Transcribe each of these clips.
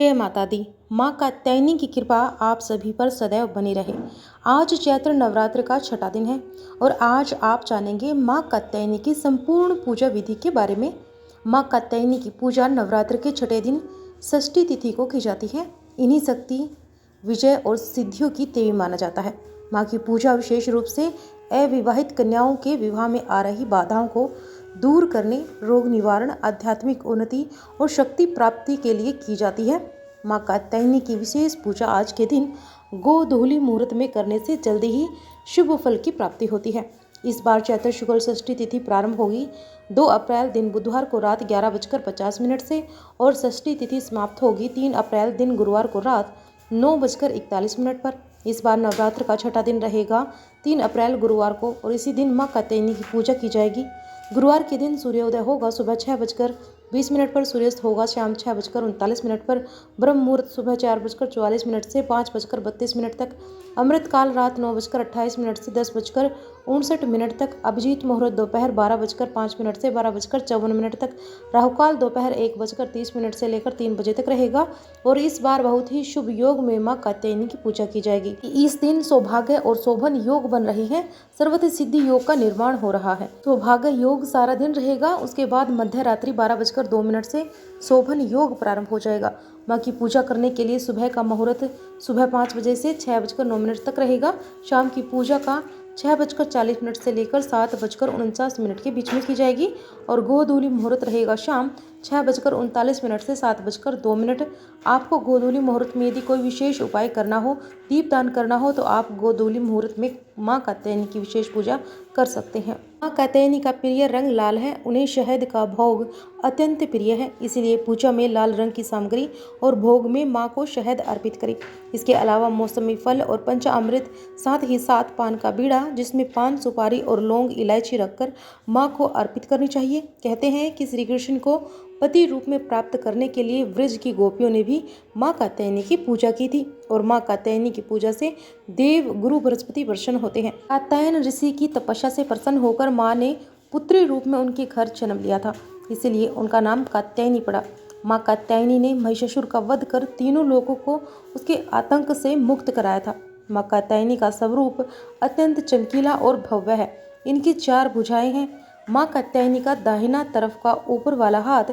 जय माता दी। माँ कात्यायनी की कृपा आप सभी पर सदैव बनी रहे। आज चैत्र नवरात्र का छठा दिन है और आज आप जानेंगे माँ कात्यायनी की संपूर्ण पूजा विधि के बारे में। माँ कात्यायनी की पूजा नवरात्र के छठे दिन षष्ठी तिथि को की जाती है। इन्हीं शक्ति, विजय और सिद्धियों की देवी माना जाता है। माँ की पूजा विशेष रूप से अविवाहित कन्याओं के विवाह में आ रही बाधाओं को दूर करने, रोग निवारण, आध्यात्मिक उन्नति और शक्ति प्राप्ति के लिए की जाती है। माँ कात्यायनी की विशेष पूजा आज के दिन गोधूली मुहूर्त में करने से जल्दी ही शुभ फल की प्राप्ति होती है। इस बार चैत्र शुक्ल षष्ठी तिथि प्रारंभ होगी 2 अप्रैल दिन बुधवार को रात 11:50 से और षष्ठी तिथि समाप्त होगी 3 अप्रैल दिन गुरुवार को रात 9:41 पर। इस बार नवरात्र का छठा दिन रहेगा 3 अप्रैल गुरुवार को और इसी दिन माँ कात्यायनी की पूजा की जाएगी। गुरुवार के दिन सूर्योदय होगा सुबह 6:20 पर, सूर्यास्त होगा शाम 6:39 पर, ब्रह्म मुहूर्त सुबह 4:44 से 5:32 तक, अमृतकाल रात 9:28 से 10:59 तक, अभिजीत मुहूर्त दोपहर 12:05 से 12:54 तक, राहुकाल दोपहर 1:30 से लेकर 3 बजे तक रहेगा और इस बार बहुत ही शुभ योग में माँ कात्यायनी की पूजा की जाएगी। इस दिन सौभाग्य और शोभन योग बन रहे हैं। सर्वत्र सिद्धि योग का निर्माण हो रहा है। सौभाग्य योग सारा दिन रहेगा। उसके बाद मध्य रात्रि 12:02 से शोभन योग प्रारंभ हो जाएगा। माँ की पूजा करने के लिए सुबह का मुहूर्त सुबह 5 बजे से 6:09 तक रहेगा। शाम की पूजा का 6:40 से लेकर 7:49 के बीच में की जाएगी और गोधूली मुहूर्त रहेगा शाम 6:39 से 7:02। आपको गोधूली मुहूर्त में यदि कोई विशेष उपाय करना हो, दीपदान करना हो तो आप गोधूली मुहूर्त में माँ कात्यायनी की विशेष पूजा कर सकते हैं। माँ कात्यायनी का प्रिय रंग लाल है। उन्हें शहद का भोग अत्यंत प्रिय है, इसलिए पूजा में लाल रंग की सामग्री और भोग में माँ को शहद अर्पित करें। इसके अलावा मौसमी फल और पंचामृत, साथ ही साथ पान का बीड़ा जिसमें पान, सुपारी और लौंग, इलायची रखकर माँ को अर्पित करनी चाहिए। कहते हैं कि श्री कृष्ण को पति रूप में प्राप्त करने के लिए व्रज की गोपियों ने भी माँ कात्यायनी की पूजा की थी और माँ कात्यायनी की पूजा से देव गुरु बृहस्पति प्रसन्न होते हैं। कात्यायन ऋषि की तपस्या से प्रसन्न होकर माँ ने पुत्री रूप में उनके घर जन्म लिया था, इसलिए उनका नाम कात्यायनी पड़ा। माँ कात्यायनी ने महिषासुर का वध कर तीनों लोगों को उसके आतंक से मुक्त कराया था। माँ कात्यायनी का स्वरूप अत्यंत चमकीला और भव्य है। इनकी 4 भुजाएं हैं। माँ कात्यायनी का दाहिना तरफ का ऊपर वाला हाथ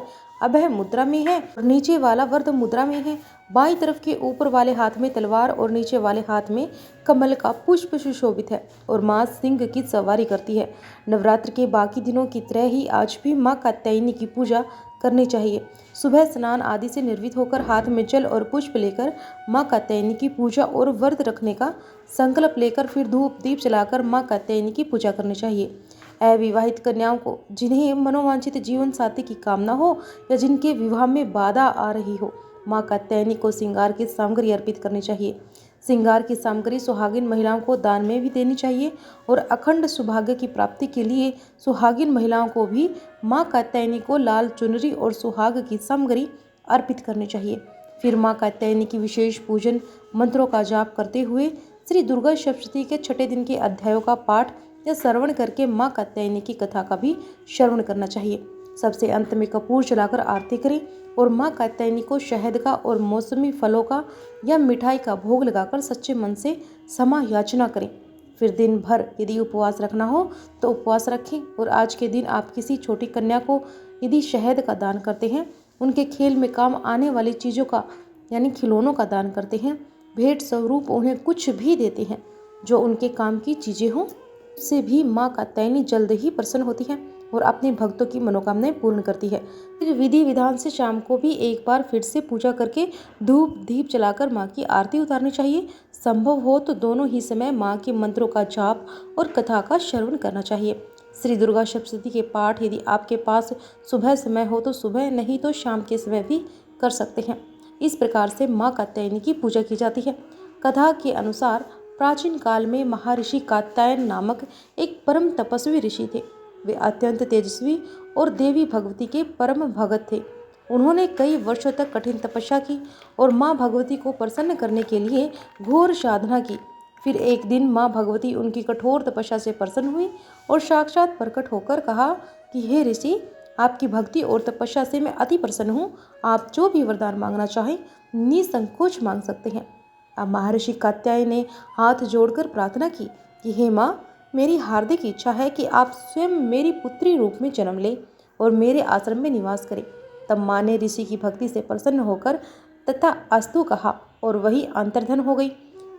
अभय मुद्रा में है और नीचे वाला वरद मुद्रा में है। बाईं तरफ के ऊपर वाले हाथ में तलवार और नीचे वाले हाथ में कमल का पुष्प सुशोभित है और माँ सिंह की सवारी करती है। नवरात्र के बाकी दिनों की तरह ही आज भी माँ कात्यायनी की पूजा करनी चाहिए। सुबह स्नान आदि से निर्वित होकर हाथ में जल और पुष्प लेकर माँ कात्यायनी की पूजा और व्रत रखने का संकल्प लेकर फिर धूप दीप जलाकर माँ कात्यायनी की पूजा करनी चाहिए। अविवाहित कन्याओं को जिन्हें मनोवांछित जीवन साथी की कामना हो या जिनके विवाह में बाधा आ रही हो, माँ कात्यायनी को श्रृंगार की सामग्री अर्पित करनी चाहिए। श्रृंगार की सामग्री सुहागिन महिलाओं को दान में भी देनी चाहिए और अखंड सौभाग्य की प्राप्ति के लिए सुहागिन महिलाओं को भी माँ कात्यायनी को लाल चुनरी और सुहाग की सामग्री अर्पित करनी चाहिए। फिर माँ कात्यायनी की विशेष पूजन मंत्रों का जाप करते हुए श्री दुर्गा सप्तशती के छठे दिन के अध्यायों का पाठ या श्रवण करके माँ कात्यायनी की कथा का भी श्रवण करना चाहिए। सबसे अंत में कपूर जलाकर आरती करें और माँ कात्यायनी को शहद का और मौसमी फलों का या मिठाई का भोग लगाकर सच्चे मन से क्षमा याचना करें। फिर दिन भर यदि उपवास रखना हो तो उपवास रखें और आज के दिन आप किसी छोटी कन्या को यदि शहद का दान करते हैं, उनके खेल में काम आने वाली चीज़ों का यानी खिलौनों का दान करते हैं, भेंट स्वरूप उन्हें कुछ भी देते हैं जो उनके काम की चीज़ें हों, उससे भी माँ कात्यायनी जल्द ही प्रसन्न होती है और अपने भक्तों की मनोकामनाएं पूर्ण करती है। फिर विधि विधान से शाम को भी एक बार फिर से पूजा करके धूप दीप जलाकर माँ की आरती उतारनी चाहिए। संभव हो तो दोनों ही समय माँ के मंत्रों का जाप और कथा का श्रवण करना चाहिए। श्री दुर्गा सप्तशती के पाठ यदि आपके पास सुबह समय हो तो सुबह, नहीं तो शाम के समय भी कर सकते हैं। इस प्रकार से माँ कात्यायनी की पूजा की जाती है। कथा के अनुसार प्राचीन काल में महर्षि कात्यायन नामक एक परम तपस्वी ऋषि थे। वे अत्यंत तेजस्वी और देवी भगवती के परम भगत थे। उन्होंने कई वर्षों तक कठिन तपस्या की और माँ भगवती को प्रसन्न करने के लिए घोर साधना की। फिर एक दिन माँ भगवती उनकी कठोर तपस्या से प्रसन्न हुई और साक्षात प्रकट होकर कहा कि हे ऋषि, आपकी भक्ति और तपस्या से मैं अति प्रसन्न हूँ। आप जो भी वरदान मांगना चाहें निसंकोच मांग सकते हैं। अब महर्षि कात्यायन ने हाथ जोड़कर प्रार्थना की कि हे माँ, मेरी हार्दिक इच्छा है कि आप स्वयं मेरी पुत्री रूप में जन्म लें और मेरे आश्रम में निवास करें। तब माँ ने ऋषि की भक्ति से प्रसन्न होकर तथा अस्तु कहा और वही अंतर्धन हो गई।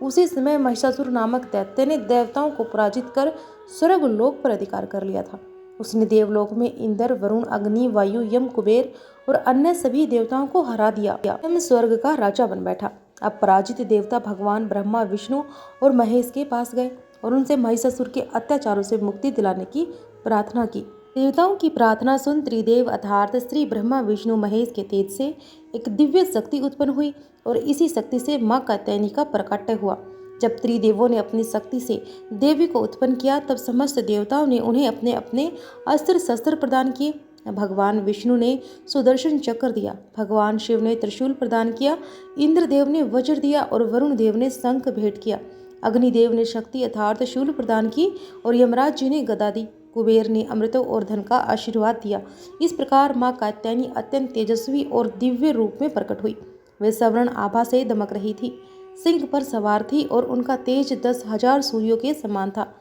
उसी समय महिषासुर नामक दैत्य ने देवताओं को पराजित कर स्वर्ग लोक पर अधिकार कर लिया था। उसने देवलोक में इंद्र, वरुण, अग्नि, वायु, यम, कुबेर और अन्य सभी देवताओं को हरा दिया। स्वयं स्वर्ग का राजा बन बैठा। अब पराजित देवता भगवान ब्रह्मा, विष्णु और महेश के पास गए और उनसे महिषासुर के अत्याचारों से मुक्ति दिलाने की प्रार्थना की। देवताओं की प्रार्थना सुन त्रिदेव अर्थात श्री ब्रह्मा, विष्णु, महेश के तेज से एक दिव्य शक्ति उत्पन्न हुई और इसी शक्ति से माँ कात्यायनी का प्रकट हुआ। जब त्रिदेवों ने अपनी शक्ति से देवी को उत्पन्न किया तब समस्त देवताओं ने उन्हें अपने अपने अस्त्र शस्त्र प्रदान किए। भगवान विष्णु ने सुदर्शन चक्र दिया, भगवान शिव ने त्रिशूल प्रदान किया, इंद्रदेव ने वज्र दिया और वरुण देव ने शंख भेंट किया। अग्निदेव ने शक्ति अर्थात शूल प्रदान की और यमराज जी ने गदा दी। कुबेर ने अमृतों और धन का आशीर्वाद दिया। इस प्रकार माँ कात्यायनी अत्यंत तेजस्वी और दिव्य रूप में प्रकट हुई। वे स्वर्ण आभा से दमक रही थी, सिंह पर सवार थी और उनका तेज 10,000 सूर्यों के समान था।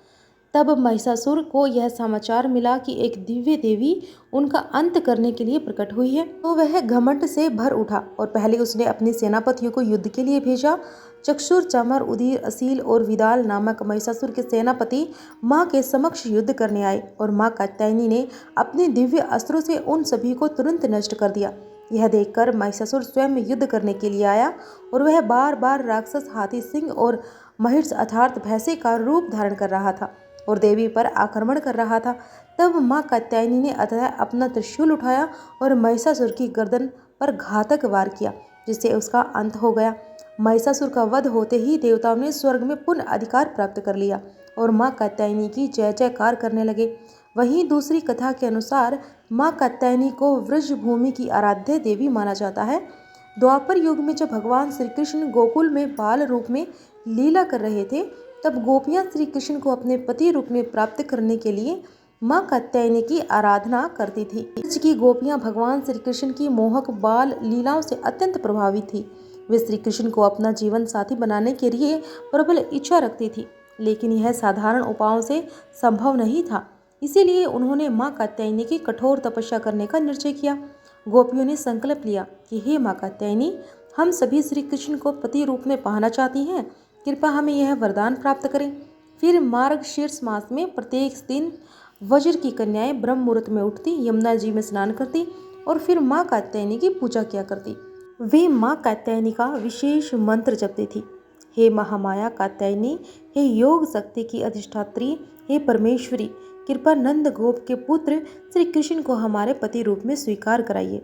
तब महिषासुर को यह समाचार मिला कि एक दिव्य देवी उनका अंत करने के लिए प्रकट हुई है, तो वह घमंड से भर उठा और पहले उसने अपने सेनापतियों को युद्ध के लिए भेजा। चक्षुर, चमर, उदीर, असील और विदाल नामक महिषासुर के सेनापति माँ के समक्ष युद्ध करने आए और माँ कात्यायनी ने अपने दिव्य अस्त्रों से उन सभी को तुरंत नष्ट कर दिया। यह देखकर महिषासुर स्वयं युद्ध करने के लिए आया और वह बार बार राक्षस, हाथी, सिंह और महिष अर्थात भैंसे का रूप धारण कर रहा था और देवी पर आक्रमण कर रहा था। तब माँ कात्यायनी ने अतः अपना त्रिशूल उठाया और महिषासुर की गर्दन पर घातक वार किया, जिससे उसका अंत हो गया। महिषासुर का वध होते ही देवताओं ने स्वर्ग में पुनः अधिकार प्राप्त कर लिया और माँ कात्यायनी की जय जयकार करने लगे। वहीं दूसरी कथा के अनुसार माँ कात्यायनी को वृष भूमि की आराध्य देवी माना जाता है। द्वापर युग में जब भगवान श्री कृष्ण गोकुल में बाल रूप में लीला कर रहे थे तब गोपियां श्री कृष्ण को अपने पति रूप में प्राप्त करने के लिए माँ कात्यायनी की आराधना करती थी। ब्रज की गोपियां भगवान श्री कृष्ण की मोहक बाल लीलाओं से अत्यंत प्रभावित थी। वे श्री कृष्ण को अपना जीवन साथी बनाने के लिए प्रबल इच्छा रखती थी, लेकिन यह साधारण उपायों से संभव नहीं था। इसीलिए उन्होंने माँ कात्यायनी की कठोर तपस्या करने का निश्चय किया। गोपियों ने संकल्प लिया कि हे माँ कात्यायनी, हम सभी श्री कृष्ण को पति रूप में पाना चाहती हैं, कृपा हमें यह वरदान प्राप्त करें। फिर मार्गशीर्ष मास में प्रत्येक दिन वज्र की कन्याएं ब्रह्म मुहूर्त में उठती, यमुना जी में स्नान करती और फिर माँ कात्यायनी की पूजा किया करती। वे माँ कात्यायनी का विशेष मंत्र जपती थी। हे महामाया कात्यायनी, हे योग शक्ति की अधिष्ठात्री, हे परमेश्वरी, कृपा नंद गोप के पुत्र श्री कृष्ण को हमारे पति रूप में स्वीकार कराइए।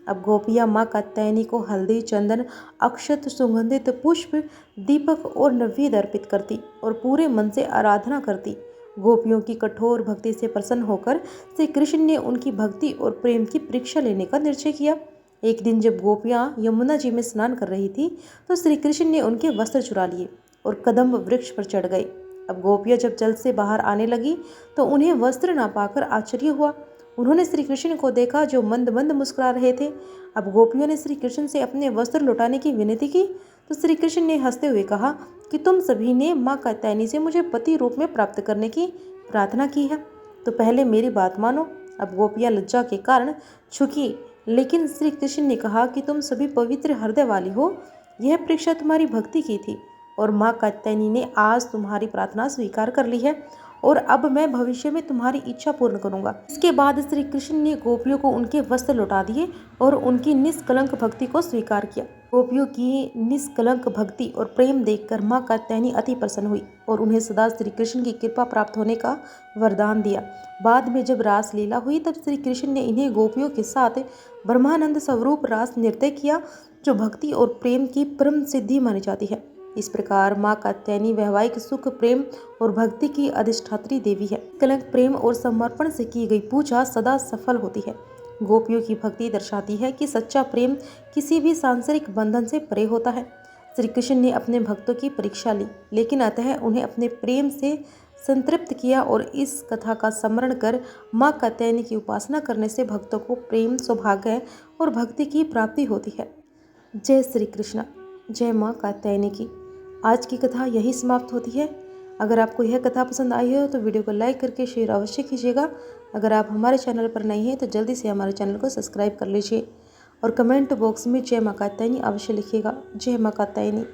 अब गोपियाँ माँ कात्यायनी को हल्दी, चंदन, अक्षत, सुगंधित पुष्प, दीपक और नैवेद्य अर्पित करती और पूरे मन से आराधना करती। गोपियों की कठोर भक्ति से प्रसन्न होकर श्री कृष्ण ने उनकी भक्ति और प्रेम की परीक्षा लेने का निश्चय किया। एक दिन जब गोपियाँ यमुना जी में स्नान कर रही थी तो श्री कृष्ण ने उनके वस्त्र चुरा लिए और कदम्ब वृक्ष पर चढ़ गए। अब गोपियाँ जब जल से बाहर आने लगी तो उन्हें वस्त्र न पाकर आश्चर्य हुआ। उन्होंने श्री कृष्ण को देखा जो मंद मंद मुस्कुरा रहे थे। अब गोपियों ने श्री कृष्ण से अपने वस्त्र लौटाने की विनती की तो श्री कृष्ण ने हंसते हुए कहा कि तुम सभी ने माँ कात्यायनी से मुझे पति रूप में प्राप्त करने की प्रार्थना की है, तो पहले मेरी बात मानो। अब गोपियाँ लज्जा के कारण झुकी, लेकिन श्री कृष्ण ने कहा कि तुम सभी पवित्र हृदय वाली हो, यह परीक्षा तुम्हारी भक्ति की थी और माँ कात्यायनी ने आज तुम्हारी प्रार्थना स्वीकार कर ली है और अब मैं भविष्य में तुम्हारी इच्छा पूर्ण करूंगा। इसके बाद श्री कृष्ण ने गोपियों को उनके वस्त्र लौटा दिए और उनकी निष्कलंक भक्ति को स्वीकार किया। गोपियों की निष्कलंक भक्ति और प्रेम देखकर माँ कात्यायनी अति प्रसन्न हुई और उन्हें सदा श्री कृष्ण की कृपा प्राप्त होने का वरदान दिया। बाद में जब रास लीला हुई तब श्री कृष्ण ने इन्हें गोपियों के साथ ब्रह्मानंद स्वरूप रास नृत्य किया, जो भक्ति और प्रेम की परम सिद्धि मानी जाती है। इस प्रकार माँ कात्यायनी वैवाहिक सुख, प्रेम और भक्ति की अधिष्ठात्री देवी है। कलंक, प्रेम और समर्पण से की गई पूजा सदा सफल होती है। गोपियों की भक्ति दर्शाती है कि सच्चा प्रेम किसी भी सांसारिक बंधन से परे होता है। श्री कृष्ण ने अपने भक्तों की परीक्षा ली, लेकिन अतः उन्हें अपने प्रेम से संतृप्त किया और इस कथा का स्मरण कर माँ कात्यायनी की उपासना करने से भक्तों को प्रेम, सौभाग्य और भक्ति की प्राप्ति होती है। जय श्री कृष्ण। जय माँ कात्यायनी की। आज की कथा यही समाप्त होती है। अगर आपको यह कथा पसंद आई हो तो वीडियो को लाइक करके शेयर अवश्य कीजिएगा। अगर आप हमारे चैनल पर नए हैं तो जल्दी से हमारे चैनल को सब्सक्राइब कर लीजिए और कमेंट बॉक्स में जय माँ कात्यायनी अवश्य लिखिएगा। जय माँ कात्यायनी।